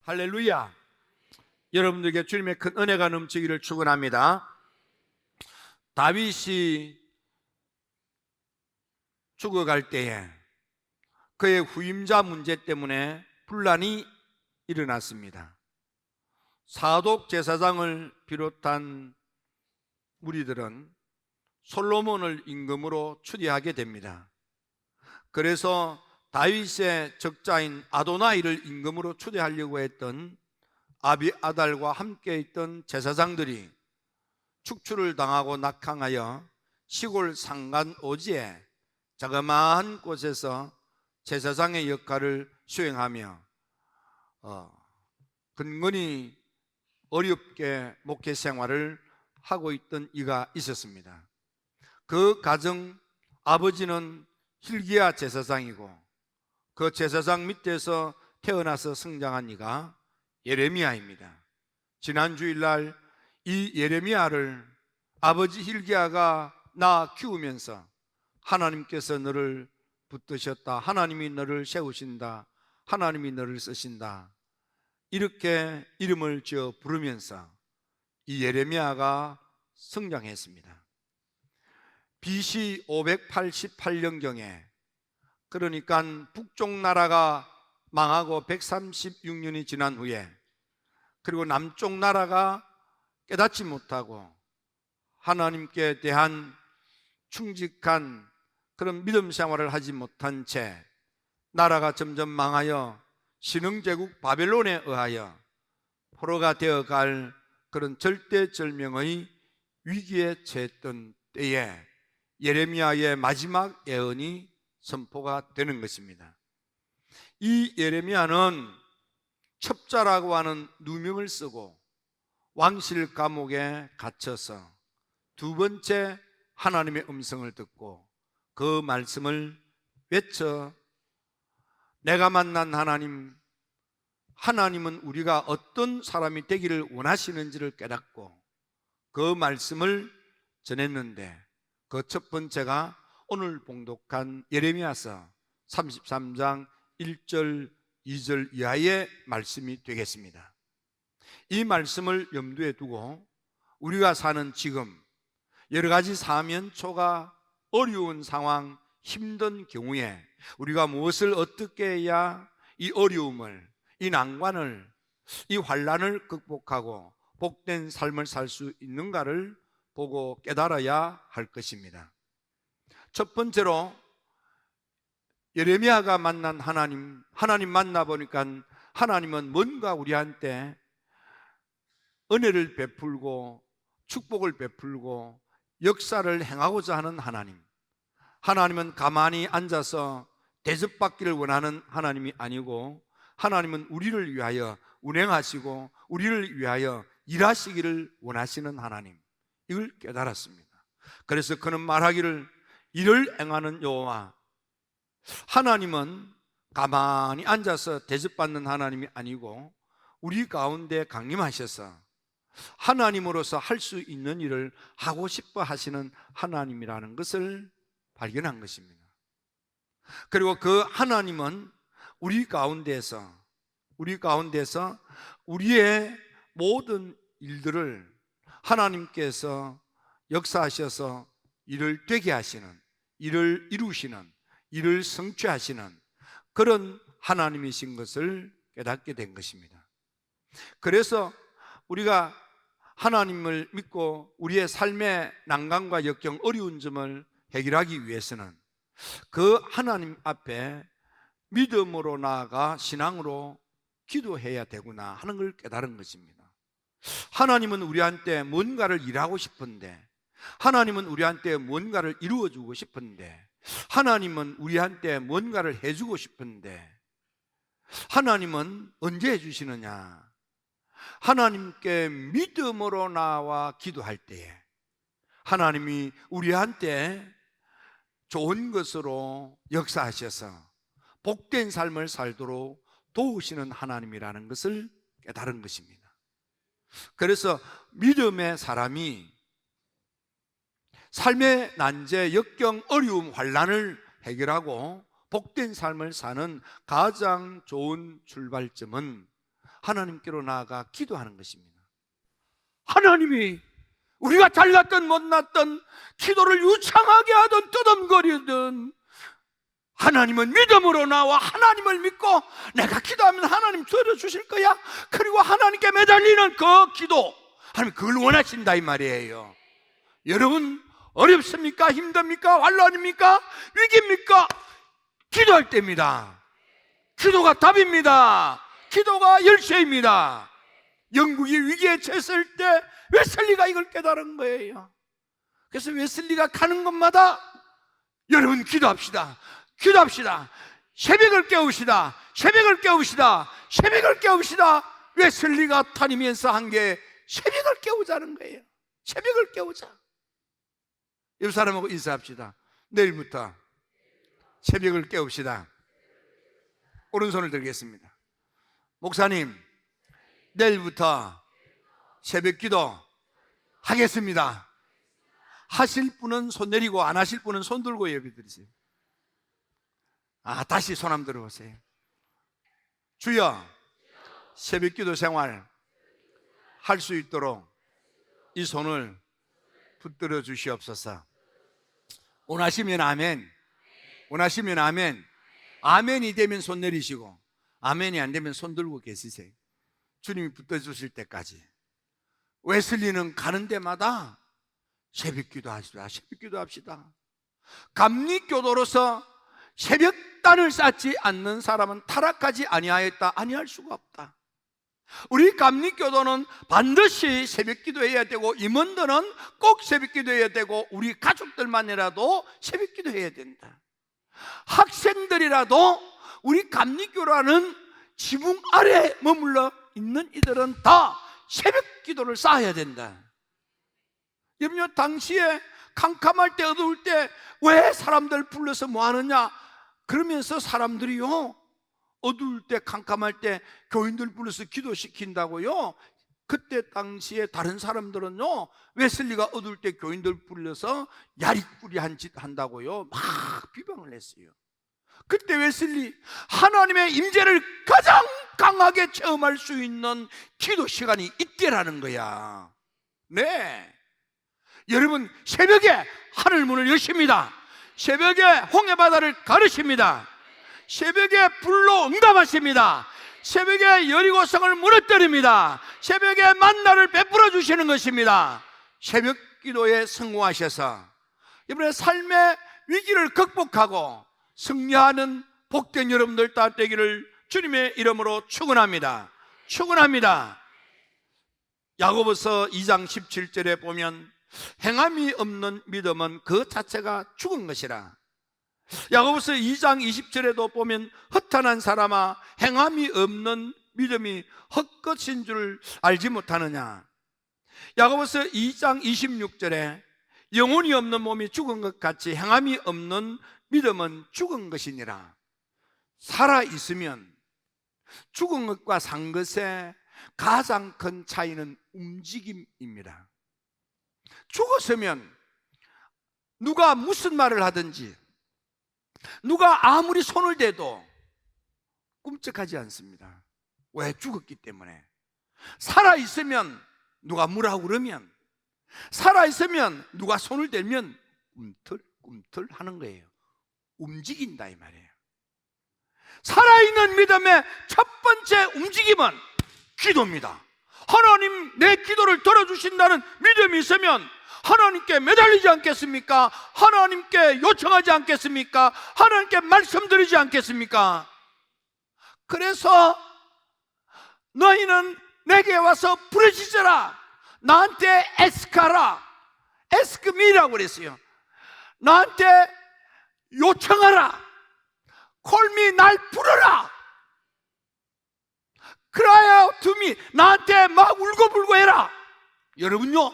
할렐루야. 여러분들에게 주님의 큰 은혜가 넘치기를 축원합니다. 다윗이 죽어갈 때에 그의 후임자 문제 때문에 분란이 일어났습니다. 사독 제사장을 비롯한 무리들은 솔로몬을 임금으로 추대하게 됩니다. 그래서 다윗의 적자인 아도나이를 임금으로 추대하려고 했던 아비아달과 함께 있던 제사장들이 축출을 당하고 낙항하여 시골 산간 오지에 자그마한 곳에서 제사장의 역할을 수행하며 근근히 어렵게 목회 생활을 하고 있던 이가 있었습니다. 그 가정 아버지는 hil기야 제사장이고 그 제사장 밑에서 태어나서 성장한 이가 예레미야입니다. 지난 주일날 이 예레미야를 아버지 hil기야가 낳아 키우면서 하나님께서 너를 붙드셨다, 하나님이 너를 세우신다, 하나님이 너를 쓰신다, 이렇게 이름을 지어 부르면서 이 예레미야가 성장했습니다. BC 588년경에, 그러니까 북쪽 나라가 망하고 136년이 지난 후에, 그리고 남쪽 나라가 깨닫지 못하고 하나님께 대한 충직한 그런 믿음 생활을 하지 못한 채 나라가 점점 망하여 신흥제국 바벨론에 의하여 포로가 되어갈 그런 절대절명의 위기에 처했던 때에 예레미야의 마지막 예언이 선포가 되는 것입니다. 이 예레미야는 첩자라고 하는 누명을 쓰고 왕실 감옥에 갇혀서 두 번째 하나님의 음성을 듣고 그 말씀을 외쳐 내가 만난 하나님은 우리가 어떤 사람이 되기를 원하시는지를 깨닫고 그 말씀을 전했는데, 그 첫 번째가 오늘 봉독한 예레미야서 33장 1절 2절 이하의 말씀이 되겠습니다. 이 말씀을 염두에 두고 우리가 사는 지금 여러 가지 사면초가 어려운 상황, 힘든 경우에 우리가 무엇을 어떻게 해야 이 어려움을, 이 난관을, 이 환난을 극복하고 복된 삶을 살 수 있는가를 보고 깨달아야 할 것입니다. 첫 번째로 예레미야가 만난 하나님 만나보니까 하나님은 뭔가 우리한테 은혜를 베풀고 축복을 베풀고 역사를 행하고자 하는 하나님은 가만히 앉아서 대접받기를 원하는 하나님이 아니고 하나님은 우리를 위하여 운행하시고 우리를 위하여 일하시기를 원하시는 하나님, 이걸 깨달았습니다. 그래서 그는 말하기를 이를 행하는 여호와, 하나님은 가만히 앉아서 대접받는 하나님이 아니고 우리 가운데 강림하셔서 하나님으로서 할 수 있는 일을 하고 싶어 하시는 하나님이라는 것을 발견한 것입니다. 그리고 그 하나님은 우리 가운데서 우리의 모든 일들을 하나님께서 역사하셔서 일을 되게 하시는, 일을 이루시는, 일을 성취하시는 그런 하나님이신 것을 깨닫게 된 것입니다. 그래서 우리가 하나님을 믿고 우리의 삶의 난관과 역경, 어려운 점을 해결하기 위해서는 그 하나님 앞에 믿음으로 나아가 신앙으로 기도해야 되구나 하는 걸 깨달은 것입니다. 하나님은 우리한테 뭔가를 일하고 싶은데, 하나님은 우리한테 뭔가를 이루어주고 싶은데, 하나님은 우리한테 뭔가를 해주고 싶은데 하나님은 언제 해주시느냐? 하나님께 믿음으로 나와 기도할 때에 하나님이 우리한테 좋은 것으로 역사하셔서 복된 삶을 살도록 도우시는 하나님이라는 것을 깨달은 것입니다. 그래서 믿음의 사람이 삶의 난제, 역경, 어려움, 환난을 해결하고 복된 삶을 사는 가장 좋은 출발점은 하나님께로 나아가 기도하는 것입니다. 하나님이 우리가 잘났든 못났든 기도를 유창하게 하든 뜨덤거리든 하나님은 믿음으로 나와 하나님을 믿고 내가 기도하면 하나님 들어주실 거야. 그리고 하나님께 매달리는 그 기도, 하나님 그걸 원하신다 이 말이에요. 여러분 어렵습니까? 힘듭니까? 환난입니까? 위기입니까? 기도할 때입니다. 기도가 답입니다. 기도가 열쇠입니다. 영국이 위기에 처했을 때 웨슬리가 이걸 깨달은 거예요. 그래서 웨슬리가 가는 곳마다 여러분 기도합시다. 기도합시다. 새벽을 깨웁시다. 새벽을 깨웁시다. 새벽을 깨웁시다. 웨슬리가 다니면서 한 게 새벽을 깨우자는 거예요. 새벽을 깨우자. 옆 사람하고 인사합시다. 내일부터 새벽을 깨웁시다. 오른손을 들겠습니다. 목사님, 내일부터 새벽 기도 하겠습니다. 하실 분은 손 내리고 안 하실 분은 손 들고 예배 드리세요. 다시 손 한번 들어보세요. 주여, 새벽 기도 생활 할 수 있도록 이 손을 붙들어 주시옵소서. 원하시면 아멘. 원하시면 아멘. 아멘이 되면 손 내리시고 아멘이 안 되면 손 들고 계시세요. 주님이 붙들어 주실 때까지. 웨슬리는 가는 데마다 새벽 기도합시다. 새벽 기도합시다. 감리교도로서 새벽단을 쌓지 않는 사람은 타락하지 아니하였다. 아니할 수가 없다. 우리 감리교도는 반드시 새벽 기도해야 되고 임원들은 꼭 새벽 기도해야 되고 우리 가족들만이라도 새벽 기도해야 된다. 학생들이라도 우리 감리교라는 지붕 아래 머물러 있는 이들은 다 새벽 기도를 쌓아야 된다. 여러분 당시에 캄캄할 때 어두울 때 왜 사람들 불러서 뭐 하느냐 그러면서 사람들이요 어두울 때 캄캄할 때 교인들 불러서 기도시킨다고요. 그때 당시에 다른 사람들은요 웨슬리가 어두울 때 교인들 불러서 야리꾸리 한 짓 한다고요 막 비방을 했어요. 그때 웨슬리 하나님의 임재를 가장 강하게 체험할 수 있는 기도 시간이 이때라는 거야. 네, 여러분 새벽에 하늘문을 여십니다. 새벽에 홍해바다를 가르십니다. 새벽에 불로 응답하십니다. 새벽에 여리고성을 무너뜨립니다. 새벽에 만나를 베풀어 주시는 것입니다. 새벽 기도에 성공하셔서 이번에 삶의 위기를 극복하고 승리하는 복된 여러분들 다 되기를 주님의 이름으로 축원합니다. 축원합니다. 야고보서 2장 17절에 보면 행함이 없는 믿음은 그 자체가 죽은 것이라. 야고보서 2장 20절에도 보면 허탄한 사람아 행함이 없는 믿음이 헛것인 줄 알지 못하느냐. 야고보서 2장 26절에 영혼이 없는 몸이 죽은 것 같이 행함이 없는 믿음은 죽은 것이니라. 살아있으면 죽은 것과 산 것의 가장 큰 차이는 움직임입니다. 죽었으면 누가 무슨 말을 하든지 누가 아무리 손을 대도 꿈쩍하지 않습니다. 왜? 죽었기 때문에. 살아있으면 누가 뭐라고 그러면, 살아있으면 누가 손을 대면 꿈틀꿈틀 하는 거예요. 움직인다 이 말이에요. 살아있는 믿음의 첫 번째 움직임은 기도입니다. 하나님 내 기도를 들어주신다는 믿음이 있으면 하나님께 매달리지 않겠습니까? 하나님께 요청하지 않겠습니까? 하나님께 말씀드리지 않겠습니까? 그래서 너희는 내게 와서 부르짖어라. 나한테 에스카라, 에스크미라고 그랬어요. 나한테 요청하라. 콜미, 날 부르라. cry to me, 나한테 막 울고불고 해라. 여러분요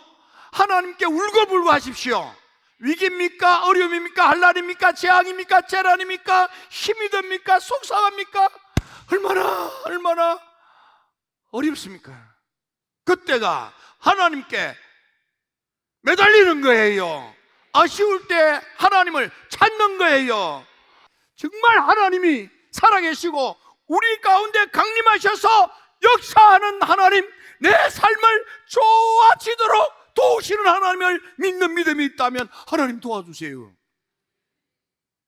하나님께 울고불고 하십시오. 위기입니까? 어려움입니까? 한란입니까? 재앙입니까? 재난입니까? 힘이 듭니까? 속상합니까? 얼마나 어렵습니까? 그때가 하나님께 매달리는 거예요. 아쉬울 때 하나님을 찾는 거예요. 정말 하나님이 살아계시고 우리 가운데 강림하셔서 역사하는 하나님, 내 삶을 좋아지도록 도우시는 하나님을 믿는 믿음이 있다면 하나님 도와주세요.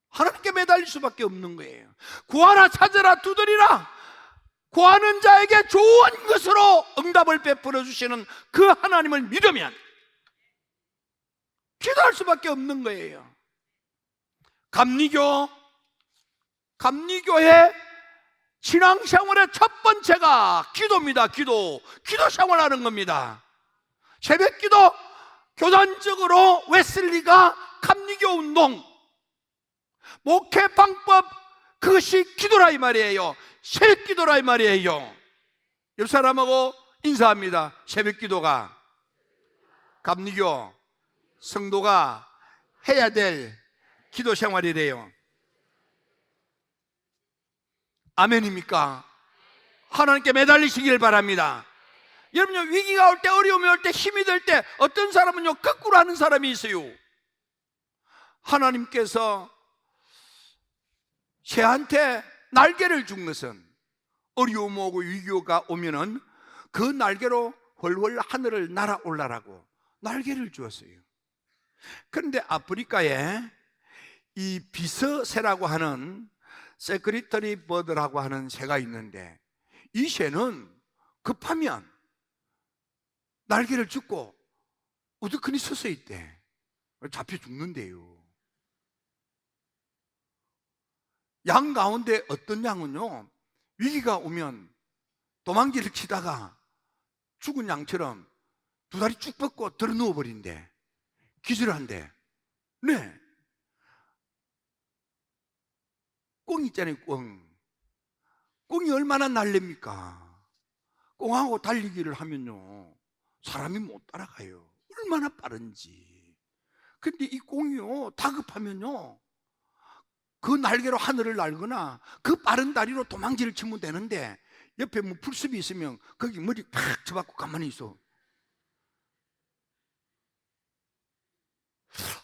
하나님께 매달릴 수밖에 없는 거예요. 구하라, 찾으라, 두드리라. 구하는 자에게 좋은 것으로 응답을 베풀어 주시는 그 하나님을 믿으면 기도할 수밖에 없는 거예요. 감리교의 신앙생활의 첫 번째가 기도입니다. 기도 생활하는 겁니다. 새벽기도, 교단적으로 웨슬리가 감리교 운동, 목회 방법, 그것이 기도라 이 말이에요. 새벽기도라 이 말이에요. 옆 사람하고 인사합니다. 새벽기도가 감리교 성도가 해야 될 기도 생활이래요. 아멘입니까? 하나님께 매달리시길 바랍니다. 여러분요, 위기가 올 때, 어려움이 올 때, 힘이 들 때 어떤 사람은요 거꾸로 하는 사람이 있어요. 하나님께서 새한테 날개를 준 것은 어려움 오고 위기가 오면은 그 날개로 훨훨 하늘을 날아올라라고 날개를 주었어요. 그런데 아프리카에 이 비서새라고 하는 세크리터리 버드라고 하는 새가 있는데, 이 새는 급하면 날개를 줍고 우두커니 서서 있대. 잡혀 죽는데요. 양 가운데 어떤 양은요, 위기가 오면 도망치를 치다가 죽은 양처럼 두 다리 쭉 뻗고 들어 누워버린대. 기절한대. 네. 꽁 있잖아요, 꽁. 꽁이 얼마나 날렵니까? 꽁하고 달리기를 하면요, 사람이 못 따라가요. 얼마나 빠른지. 근데 이 꽁이요, 다급하면요, 그 날개로 하늘을 날거나 그 빠른 다리로 도망치를 치면 되는데, 옆에 뭐 풀숲이 있으면 거기 머리 팍 쳐박고 가만히 있어.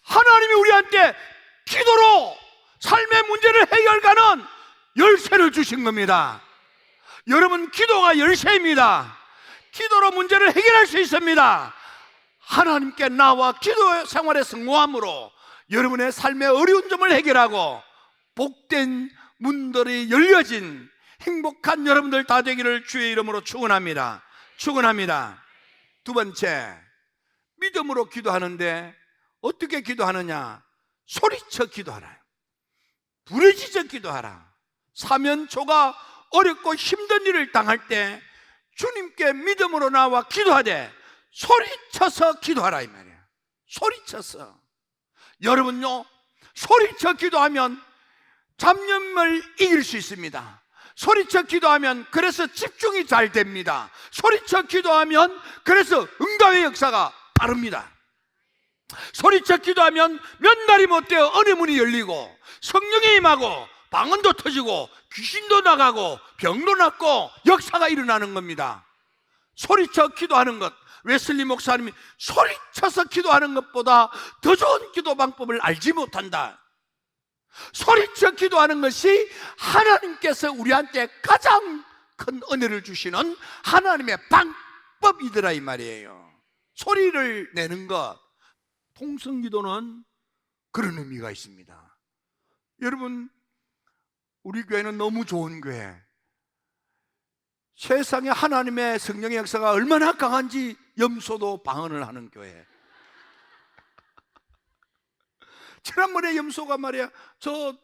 하나님이 우리한테 기도로 삶의 문제를 해결하는 열쇠를 주신 겁니다. 여러분, 기도가 열쇠입니다. 기도로 문제를 해결할 수 있습니다. 하나님께 나와 기도 생활의 성공함으로 여러분의 삶의 어려운 점을 해결하고 복된 문들이 열려진 행복한 여러분들 다 되기를 주의 이름으로 축원합니다. 축원합니다. 두 번째, 믿음으로 기도하는데 어떻게 기도하느냐? 소리쳐 기도하라. 부르짖어 기도하라. 사면초가 어렵고 힘든 일을 당할 때 주님께 믿음으로 나와 기도하되 소리쳐서 기도하라 이 말이에요. 소리쳐서. 여러분요, 소리쳐 기도하면 잡념을 이길 수 있습니다. 소리쳐 기도하면 그래서 집중이 잘 됩니다. 소리쳐 기도하면 그래서 응답의 역사가 빠릅니다. 소리쳐 기도하면 몇 날이 못 되어 어느 문이 열리고 성령이 임하고 방언도 터지고 귀신도 나가고 병도 낫고 역사가 일어나는 겁니다. 소리쳐 기도하는 것, 웨슬리 목사님이 소리쳐서 기도하는 것보다 더 좋은 기도 방법을 알지 못한다. 소리쳐 기도하는 것이 하나님께서 우리한테 가장 큰 은혜를 주시는 하나님의 방법이더라 이 말이에요. 소리를 내는 것, 통성기도는 그런 의미가 있습니다. 여러분, 우리 교회는 너무 좋은 교회, 세상에 하나님의 성령의 역사가 얼마나 강한지 염소도 방언을 하는 교회. 지난번에 염소가 말이야, 저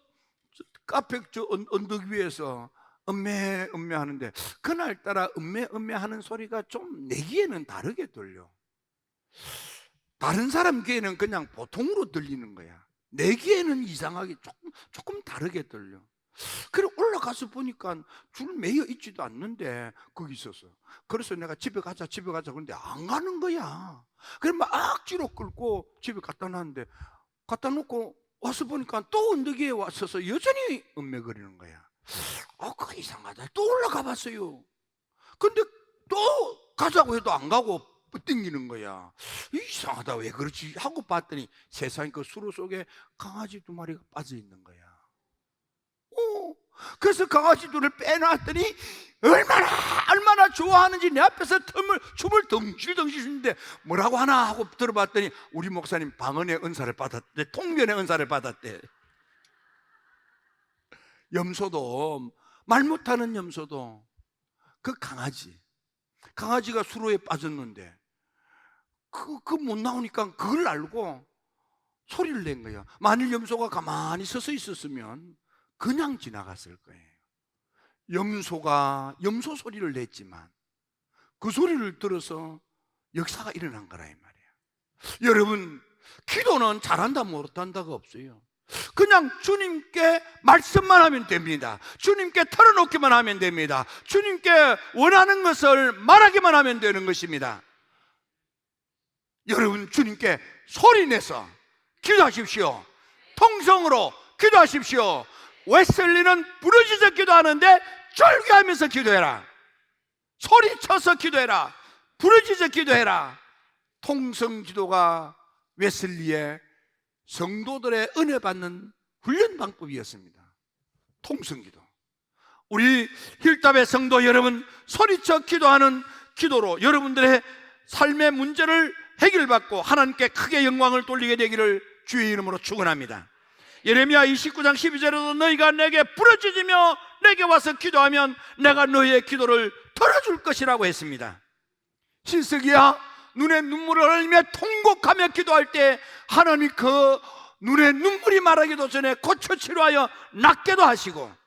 카페 저 언덕 위에서 음메 하는데, 그날따라 음메 하는 소리가 좀 내기에는 다르게 들려. 다른 사람 귀에는 그냥 보통으로 들리는 거야. 내 귀에는 이상하게 조금 다르게 들려. 그래 올라가서 보니까 줄 매여 있지도 않는데 거기 있었어. 그래서 내가 집에 가자 그런데 안 가는 거야. 그래 막 악지로 끌고 집에 갖다 놨는데, 갖다 놓고 와서 보니까 또 언덕 위에 왔어서 여전히 음매거리는 거야. 그거 이상하다. 또 올라가 봤어요. 근데 또 가자고 해도 안 가고 땡기는 거야. 이상하다, 왜 그렇지 하고 봤더니 세상에 그 수로 속에 강아지 두 마리가 빠져 있는 거야. 그래서 강아지들을 빼놨더니 얼마나 좋아하는지 내 앞에서 춤을 덩실덩실 추는데 뭐라고 하나 하고 들어봤더니 우리 목사님 방언의 은사를 받았대, 통변의 은사를 받았대. 염소도, 말 못하는 염소도 그 강아지가 수로에 빠졌는데 그 못 나오니까 그걸 알고 소리를 낸 거예요. 만일 염소가 가만히 서서 있었으면 그냥 지나갔을 거예요. 염소가 염소 소리를 냈지만 그 소리를 들어서 역사가 일어난 거라 이 말이에요. 여러분, 기도는 잘한다 못한다가 없어요. 그냥 주님께 말씀만 하면 됩니다. 주님께 털어놓기만 하면 됩니다. 주님께 원하는 것을 말하기만 하면 되는 것입니다. 여러분, 주님께 소리내서 기도하십시오. 통성으로 기도하십시오. 웨슬리는 부르짖어 기도하는데 절규하면서 기도해라. 소리쳐서 기도해라. 부르짖어 기도해라. 통성 기도가 웨슬리의 성도들의 은혜 받는 훈련 방법이었습니다. 통성 기도. 우리 힐답의 성도 여러분, 소리쳐 기도하는 기도로 여러분들의 삶의 문제를 해결받고 하나님께 크게 영광을 돌리게 되기를 주의 이름으로 축원합니다. 예레미야 29장 12절에도 너희가 내게 부르짖으며 내게 와서 기도하면 내가 너희의 기도를 들어줄 것이라고 했습니다. 신석이야, 눈에 눈물을 흘리며 통곡하며 기도할 때 하나님 그 눈에 눈물이 말하기도 전에 고쳐 치료하여 낫게도 하시고,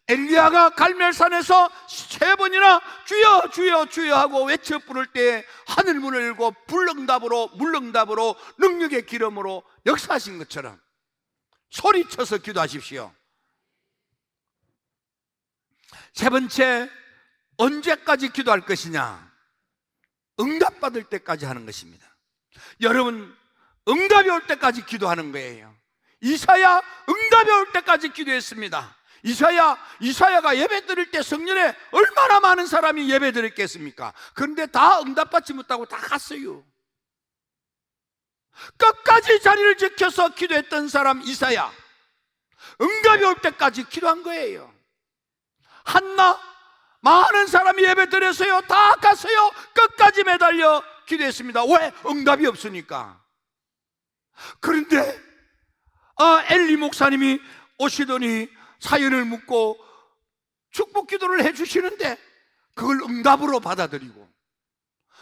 엘리야가 갈멜산에서 3번이나 주여 주여 주여 하고 외쳐 부를 때 하늘 문을 열고 물응답으로 능력의 기름으로 역사하신 것처럼 소리쳐서 기도하십시오. 세 번째, 언제까지 기도할 것이냐? 응답받을 때까지 하는 것입니다. 여러분, 응답이 올 때까지 기도하는 거예요. 이사야 응답이 올 때까지 기도했습니다. 이사야가 예배 드릴 때 성전에 얼마나 많은 사람이 예배 드렸겠습니까? 그런데 다 응답받지 못하고 다 갔어요. 끝까지 자리를 지켜서 기도했던 사람 이사야, 응답이 올 때까지 기도한 거예요. 한나, 많은 사람이 예배 드렸어요. 다 갔어요. 끝까지 매달려 기도했습니다. 왜? 응답이 없으니까. 그런데 엘리 목사님이 오시더니 사연을 묻고 축복 기도를 해주시는데 그걸 응답으로 받아들이고,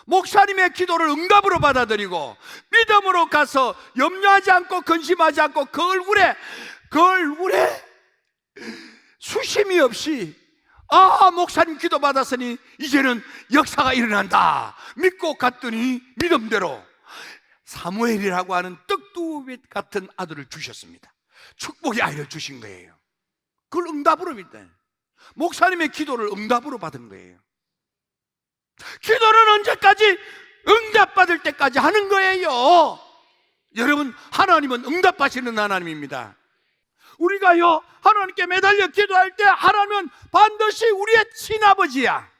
목사님의 기도를 응답으로 받아들이고 믿음으로 가서 염려하지 않고 근심하지 않고 그 얼굴에 수심이 없이 목사님 기도 받았으니 이제는 역사가 일어난다 믿고 갔더니 믿음대로 사무엘이라고 하는 떡두윗 같은 아들을 주셨습니다. 축복의 아이를 주신 거예요. 그걸 응답으로 믿다. 목사님의 기도를 응답으로 받은 거예요. 기도는 언제까지? 응답받을 때까지 하는 거예요. 여러분, 하나님은 응답하시는 하나님입니다. 우리가요, 하나님께 매달려 기도할 때 하나님은 반드시 우리의 친아버지야.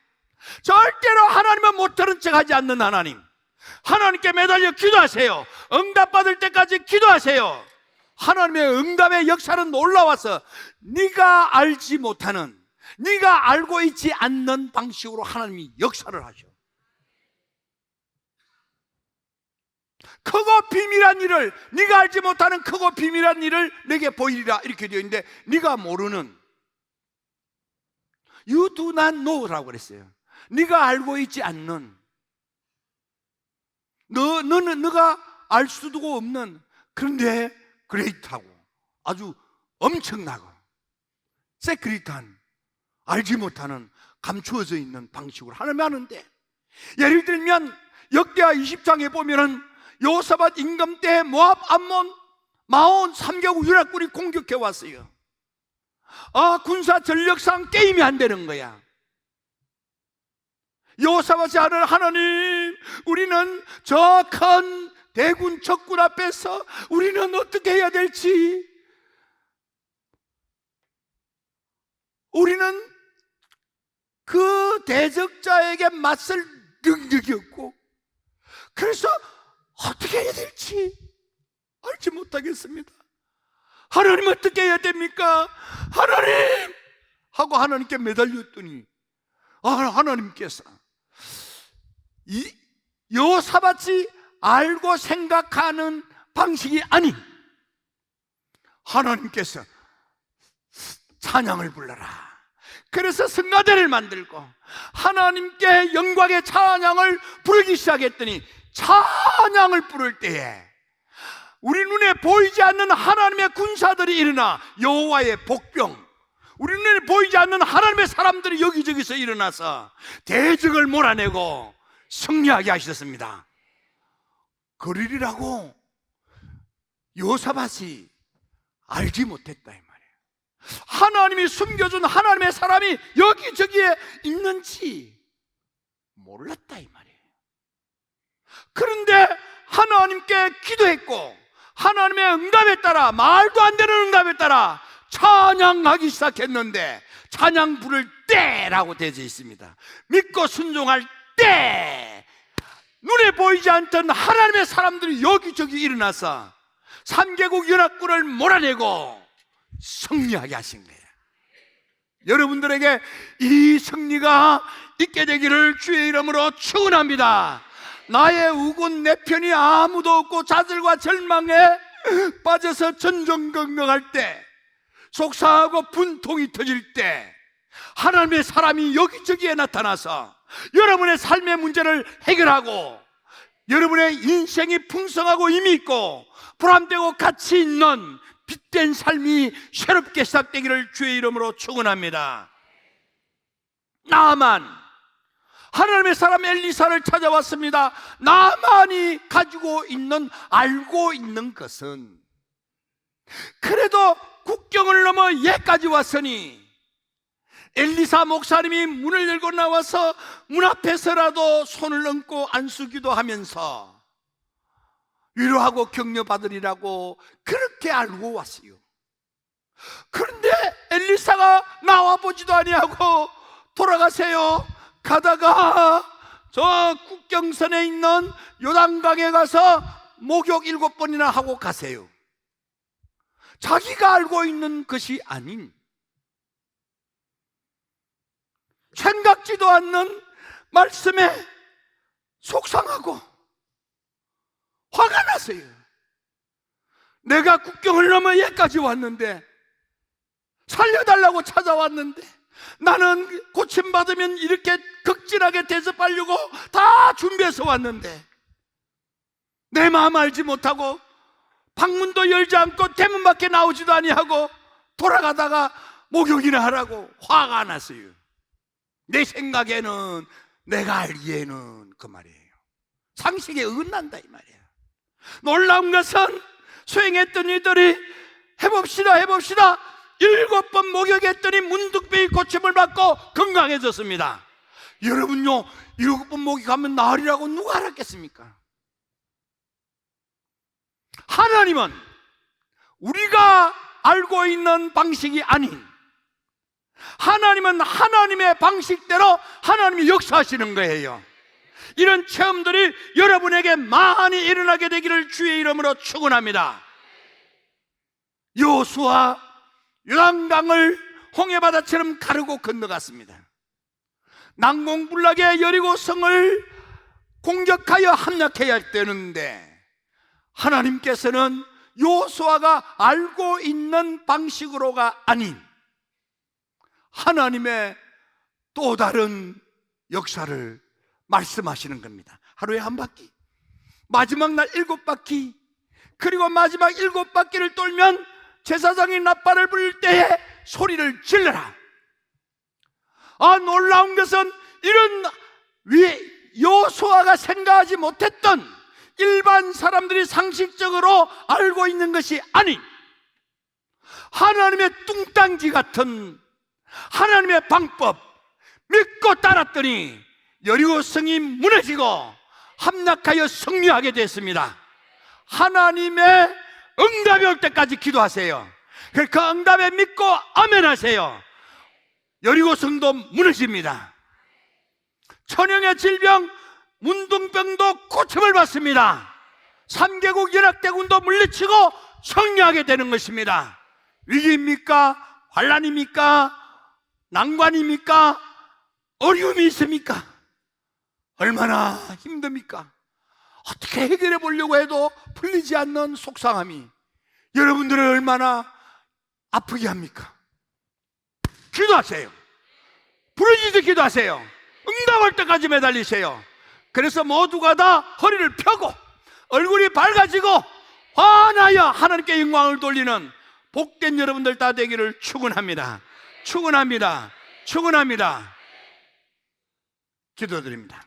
절대로 하나님은 못 들은 척 하지 않는 하나님. 하나님께 매달려 기도하세요. 응답받을 때까지 기도하세요. 하나님의 응답의 역사는 놀라워서 네가 알지 못하는, 네가 알고 있지 않는 방식으로 하나님이 역사를 하셔. 크고 비밀한 일을, 네가 알지 못하는 크고 비밀한 일을 내게 보이리라 이렇게 되어 있는데, 네가 모르는, You do not know라고 그랬어요. 네가 알고 있지 않는, 너가 알 수도 없는, 그런데 그레이트하고 아주 엄청나고 세크릿한, 알지 못하는, 감추어져 있는 방식으로 하나님이 하는데, 예를 들면 역대하 20장에 보면은 여호사밧 임금 때 모압, 암몬, 마온 3개국 유락군이 공격해 왔어요. 군사 전력상 게임이 안 되는 거야. 여호사밧이 하나님, 우리는 저 큰 대군 적군 앞에서 우리는 어떻게 해야 될지, 우리는 그 대적자에게 맞설 능력이 없고, 그래서 어떻게 해야 될지 알지 못하겠습니다. 하나님 어떻게 해야 됩니까? 하나님! 하고 하나님께 매달렸더니 하나님께서 이 여호사밧이 알고 생각하는 방식이 아닌 하나님께서 찬양을 불러라. 그래서 성가대를 만들고 하나님께 영광의 찬양을 부르기 시작했더니 찬양을 부를 때에 우리 눈에 보이지 않는 하나님의 군사들이 일어나 여호와의 복병, 우리 눈에 보이지 않는 하나님의 사람들이 여기저기서 일어나서 대적을 몰아내고 승리하게 하셨습니다. 그러리라고 여호사밧이 알지 못했다 이 말이에요. 하나님이 숨겨준 하나님의 사람이 여기저기에 있는지 몰랐다 이 말이에요. 그런데 하나님께 기도했고 하나님의 응답에 따라, 말도 안 되는 응답에 따라 찬양하기 시작했는데, 찬양 부를 때라고 되어 있습니다. 믿고 순종할 때 눈에 보이지 않던 하나님의 사람들이 여기저기 일어나서 3개국 연합군을 몰아내고 승리하게 하신 거예요. 여러분들에게 이 승리가 있게 되기를 주의 이름으로 축원합니다. 나의 우군 내 편이 아무도 없고 좌절과 절망에 빠져서 전전긍긍할 때, 속상하고 분통이 터질 때 하나님의 사람이 여기저기에 나타나서 여러분의 삶의 문제를 해결하고 여러분의 인생이 풍성하고 의미 있고 보람되고 가치 있는 빛된 삶이 새롭게 시작되기를 주의 이름으로 축원합니다. 나아만, 하나님의 사람 엘리사를 찾아왔습니다. 나만이 가지고 있는, 알고 있는 것은, 그래도 국경을 넘어 예까지 왔으니 엘리사 목사님이 문을 열고 나와서 문 앞에서라도 손을 얹고 안수기도 하면서 위로하고 격려받으리라고 그렇게 알고 왔어요. 그런데 엘리사가 나와보지도 아니하고 돌아가세요. 가다가 저 국경선에 있는 요단강에 가서 목욕 7번이나 하고 가세요. 자기가 알고 있는 것이 아닌, 생각지도 않는 말씀에 속상하고 화가 났어요. 내가 국경을 넘어 여기까지 왔는데, 살려달라고 찾아왔는데, 나는 고침받으면 이렇게 극진하게 대접하려고 다 준비해서 왔는데 내 마음 알지 못하고 방문도 열지 않고 대문 밖에 나오지도 아니하고 돌아가다가 목욕이나 하라고 화가 났어요. 내 생각에는, 내가 알기에는 그 말이에요. 상식에 어긋난다 이 말이에요. 놀라운 것은 수행했던 이들이 해봅시다 7번 목욕했더니 문득병이 고침을 받고 건강해졌습니다. 여러분요, 7번 목욕하면 나으리라고 누가 알았겠습니까? 하나님은 우리가 알고 있는 방식이 아닌, 하나님은 하나님의 방식대로 하나님이 역사하시는 거예요. 이런 체험들이 여러분에게 많이 일어나게 되기를 주의 이름으로 축원합니다. 여호수아 요단강을 홍해바다처럼 가르고 건너갔습니다. 난공불락의 여리고성을 공격하여 함락해야 되는데 하나님께서는 여호수아가 알고 있는 방식으로가 아닌 하나님의 또 다른 역사를 말씀하시는 겁니다. 하루에 한 바퀴, 마지막 날 7바퀴, 그리고 마지막 7바퀴를 돌면 제사장이 나팔을 불 때에 소리를 질러라. 놀라운 것은 이런 여호수아가 생각하지 못했던, 일반 사람들이 상식적으로 알고 있는 것이 아닌 하나님의 뚱딴지 같은 하나님의 방법 믿고 따랐더니 여리고성이 무너지고 함락하여 승리하게 됐습니다. 하나님의 응답이 올 때까지 기도하세요. 그 응답에 믿고 아멘 하세요. 여리고성도 무너집니다. 천형의 질병, 문둥병도 고침을 받습니다. 3개국 연합대군도 물리치고 승리하게 되는 것입니다. 위기입니까? 환난입니까? 난관입니까? 어려움이 있습니까? 얼마나 힘듭니까? 어떻게 해결해 보려고 해도 풀리지 않는 속상함이 여러분들을 얼마나 아프게 합니까? 기도하세요. 부르짖듯 기도하세요. 응답할 때까지 매달리세요. 그래서 모두가 다 허리를 펴고 얼굴이 밝아지고 환하여 하나님께 영광을 돌리는 복된 여러분들 다 되기를 축원합니다. 축원합니다. 축원합니다. 기도드립니다.